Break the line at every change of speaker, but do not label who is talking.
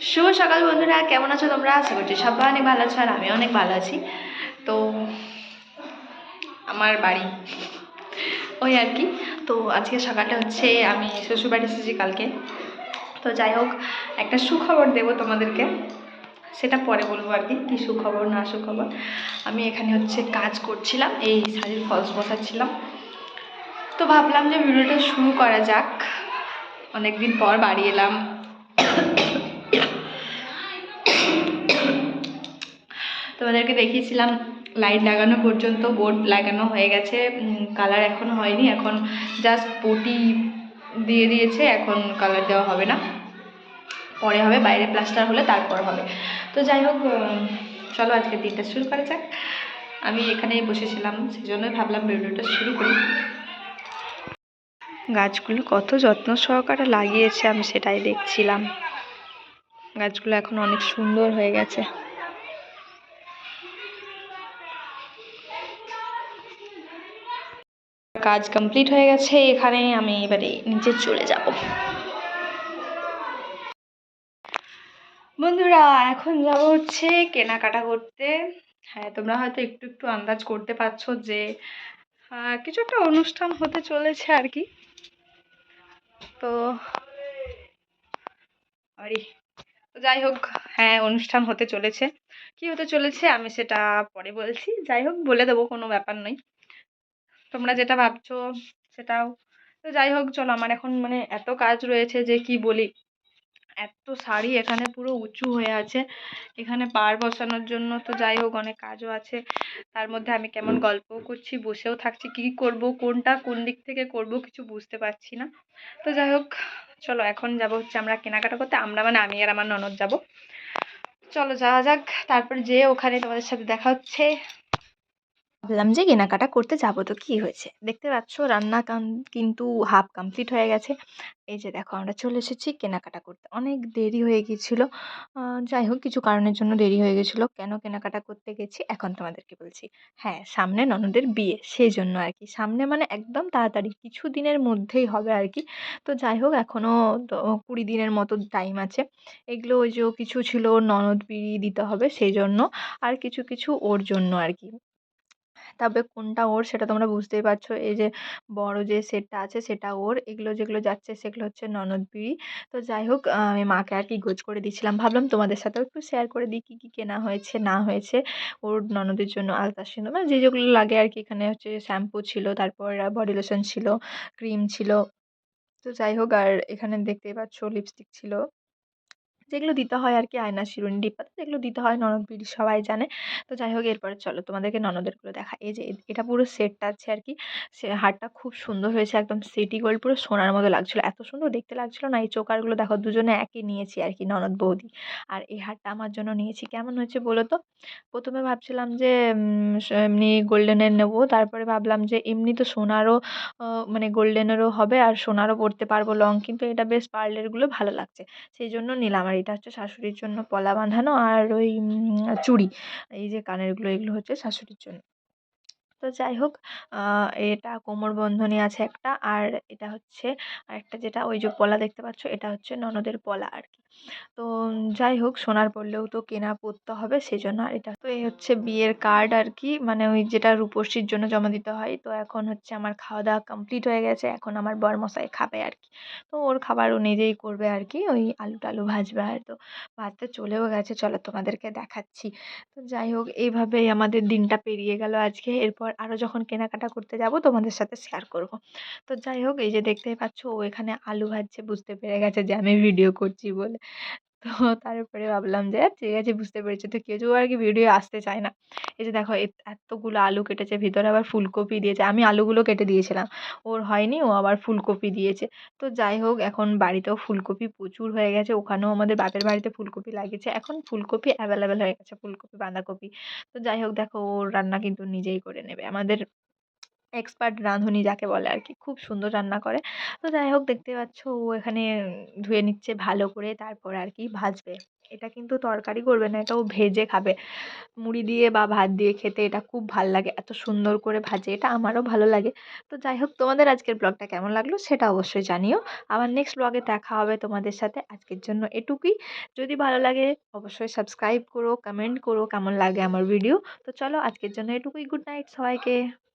শুভ সকাল বন্ধুরা, কেমন আছো তোমরা? আশা করছি সবাই অনেক ভালো আছো আর আমি অনেক ভালো আছি। তো আমার বাড়ি ওই আর কি। তো আজকে সকালটা হচ্ছে আমি শ্বশুরবাড়ি এসেছি কালকে। তো যাই হোক, একটা সুখবর দেবো তোমাদেরকে, সেটা পরে বলবো আর কি কী সুখবর না সুখবর। আমি এখানে হচ্ছে কাজ করছিলাম, এই শাড়ির ফলস বসাচ্ছিলাম। তো ভাবলাম যে ভিডিওটা শুরু করা যাক, অনেকদিন পর বাড়ি এলাম। তোমাদেরকে দেখিয়েছিলাম লাইট লাগানো পর্যন্ত, বোর্ড লাগানো হয়ে গেছে, কালার এখনও হয়নি, এখন জাস্ট পটি দিয়ে দিয়েছে, এখন কালার দেওয়া হবে না, পরে হবে, বাইরে প্লাস্টার হলে তারপর হবে। তো যাই হোক, চলো আজকে দিনটা শুরু করা যাক। আমি এখানেই বসেছিলাম, সেই জন্যই ভাবলাম ভিডিওটা শুরু করি। গাছগুলো কত যত্ন সহকারে লাগিয়েছে আমি সেটাই দেখছিলাম। গাছগুলো এখন অনেক সুন্দর হয়ে গেছে। কাজ কমপ্লিট হয়ে গেছে, এখানে আমি এবারে নিচে চলে যাব। বন্ধুরা, এখন যাব হচ্ছে কেনাকাটা করতে। হ্যাঁ, তোমরা হয়তো একটু একটু আন্দাজ করতে পারছো যে কিছু একটা অনুষ্ঠান হতে চলেছে আর কি। তো আরে, তো যাই হোক, হ্যাঁ অনুষ্ঠান হতে চলেছে। কি হতে চলেছে আমি সেটা পরে বলছি, যাই হোক বলে দেবো, কোনো ব্যাপার নয়। তোমরা যেটা ভাবছো সেটাও। তো যাই হোক, চলো, আমার এখন মানে এত কাজ রয়েছে যে কি বলি। এত শাড়ি এখানে পুরো উঁচু হয়ে আছে, এখানে পাড় বসানোর জন্য। তো যাই হোক, অনেক কাজও আছে, তার মধ্যে আমি কেমন গল্পও করছি, বসেও থাকছি, কি করব, কোনটা কোন দিক থেকে করব কিছু বুঝতে পারছি না। তো যাই হোক, চলো এখন যাব হচ্ছে আমরা কেনাকাটা করতে। আমরা মানে আমি আর আমার ননদ যাব। চলো যাওয়া যাক, তারপর যেয়ে ওখানে তোমাদের সাথে দেখা হচ্ছে। ভাবলাম যে কেনাকাটা করতে যাবো, তো কি হয়েছে দেখতে পাচ্ছ, রান্না কিন্তু হাফ কমপ্লিট হয়ে গেছে। এই যে দেখো, আমরা চলে এসেছি কেনাকাটা করতে। অনেক দেরি হয়ে গিয়েছিল, যাই হোক কিছু কারণের জন্য দেরি হয়ে গেছিলো। কেন কেনাকাটা করতে গেছি এখন তোমাদেরকে বলছি। হ্যাঁ, সামনে ননদের বিয়ে, সেই জন্য আর কি। সামনে মানে একদম তাড়াতাড়ি, কিছু দিনের মধ্যেই হবে আর কি। তো যাই হোক, এখনও 20 দিনের মতো টাইম আছে। এগুলো ওই যে কিছু ছিল ননদ বিড়ি দিতে হবে সেই জন্য, আর কিছু কিছু ওর জন্য আর কি। তবে কোনটা ওর সেটা তোমরা বুঝতেই পারছো। এই যে বড় যে সেটটা আছে সেটা ওর, এগুলো যেগুলো যাচ্ছে সেগুলো হচ্ছে ননদ বিড়ি। তো যাই হোক, আমি মাকে আর কি গোছ করে দিচ্ছিলাম, ভাবলাম তোমাদের সাথেও একটু শেয়ার করে দিই কী কী কেনা হয়েছে না হয়েছে। ওর ননদের জন্য আলতা সিঁদুর মানে যে যেগুলো লাগে আর কি। এখানে হচ্ছে শ্যাম্পু ছিল, তারপর বডি লোশন ছিল, ক্রিম ছিল। তো যাই হোক, আর এখানে দেখতেই পাচ্ছ লিপস্টিক ছিল, যেগুলো দিতে হয় আর কি, আয়না, শিরোনি, ডিপ পাতা যেগুলো দিতে হয় ননদ বিড়ি সবাই জানে। তো যাই হোক, এরপরে চলো তোমাদেরকে ননদেরগুলো দেখাই। এই যে এটা পুরো সেটটা আছে আর কি। সে হারটা খুব সুন্দর হয়েছে, একদম সিটি গোল্ড, পুরো সোনার মতো লাগছিল, এত সুন্দর দেখতে লাগছিল না। এই চোকারগুলো দেখো, দুজনে একই নিয়েছি আর কি, ননদ বৌদি। আর এই হারটা আমার জন্য নিয়েছি, কেমন হয়েছে বলো তো। প্রথমে ভাবছিলাম যে এমনি গোল্ডেনের নেবো, তারপরে ভাবলাম যে এমনি তো সোনারও মানে গোল্ডেনেরও হবে আর সোনারও পরতে পারবো লং, কিন্তু এটা বেশ পার্লেরগুলো ভালো লাগছে, সেই জন্য নিলাম। আর এটা হচ্ছে শাশুড়ির জন্য পলা বাঁধানো, আর ওই চুড়ি, এই যে কানেরগুলো, এগুলো হচ্ছে শাশুড়ির জন্য। তো যাই হোক, এটা কোমর বন্ধনী আছে একটা, আর এটা হচ্ছে আরেকটা, যেটা ওই যে পলা দেখতে পাচ্ছ, এটা হচ্ছে ননদের পলা আর কি। তো যাই হোক, সোনার পরলেও তো কেনা পরতে হবে, সেই জন্য। আর এটা তো এই হচ্ছে বিয়ের কার্ড আর কি, মানে ওই যেটা রূপশ্রীর জন্য জমা দিতে হয়। তো এখন হচ্ছে আমার খাওয়া দাওয়া কমপ্লিট হয়ে গেছে, এখন আমার বরমশাই খাবে আর কি। তো ওর খাবার ও নিজেই করবে আর কি, ওই আলু টালু ভাজবে। আর তো ভাজতে চলেও গেছে, চলো তোমাদেরকে দেখাচ্ছি। তো যাই হোক, এইভাবেই আমাদের দিনটা পেরিয়ে গেল আজকে। এরপর আরও যখন কেনাকাটা করতে যাব তোমাদের সাথে শেয়ার করব। তো যাই হোক, এই যে দেখতেই পাচ্ছ ও এখানে আলু ভাজছে, বুঝতে পেরে গেছে যে আমি ভিডিও করছি বলে। তো তারপরে ভাবলাম যে ঠিক আছে, বুঝতে পেরেছে তো কেউ আর কি ভিডিও আসতে চায় না। এই যে দেখো, এতগুলো আলু কেটেছে, ভিতরে আবার ফুলকপি দিয়েছে, আমি আলুগুলো কেটে দিয়েছিলাম, ওর হয়নি, ও আবার ফুলকপি দিয়েছে। তো যাই হোক, এখন বাড়িতেও ফুলকপি প্রচুর হয়ে গেছে, ওখানেও আমাদের বাপের বাড়িতে ফুলকপি লাগিয়েছে, এখন ফুলকপি অ্যাভেলেবেল হয়ে গেছে, ফুলকপি বাঁধাকপি। তো যাই হোক, দেখো ওর রান্না কিন্তু নিজেই করে নেবে আমাদের। এক্সপার্ট রাঁধুনি যাকে বলে আর কি, খুব সুন্দর রান্না করে। তো যাই হোক দেখতে পাচ্ছ ও এখানে ধুয়ে নিচ্ছে ভালো করে, তারপর আর কি ভাজবে। এটা কিন্তু তরকারি করবে না, এটা ও ভেজে খাবে। মুড়ি দিয়ে বা ভাত দিয়ে খেতে এটা খুব ভাল লাগে, এত সুন্দর করে ভাজে, এটা আমারও ভালো লাগে। তো যাই হোক তোমাদের আজকের ব্লগটা কেমন লাগলো সেটা অবশ্যই জানিও। আবার নেক্সট ব্লগে দেখা হবে তোমাদের সাথে, আজকের জন্য এটুকুই। যদি ভালো লাগে অবশ্যই সাবস্ক্রাইব করো, কমেন্ট করো কেমন লাগে আমার ভিডিও। তো চলো আজকের জন্য এটুকুই, গুড নাইট সবাইকে।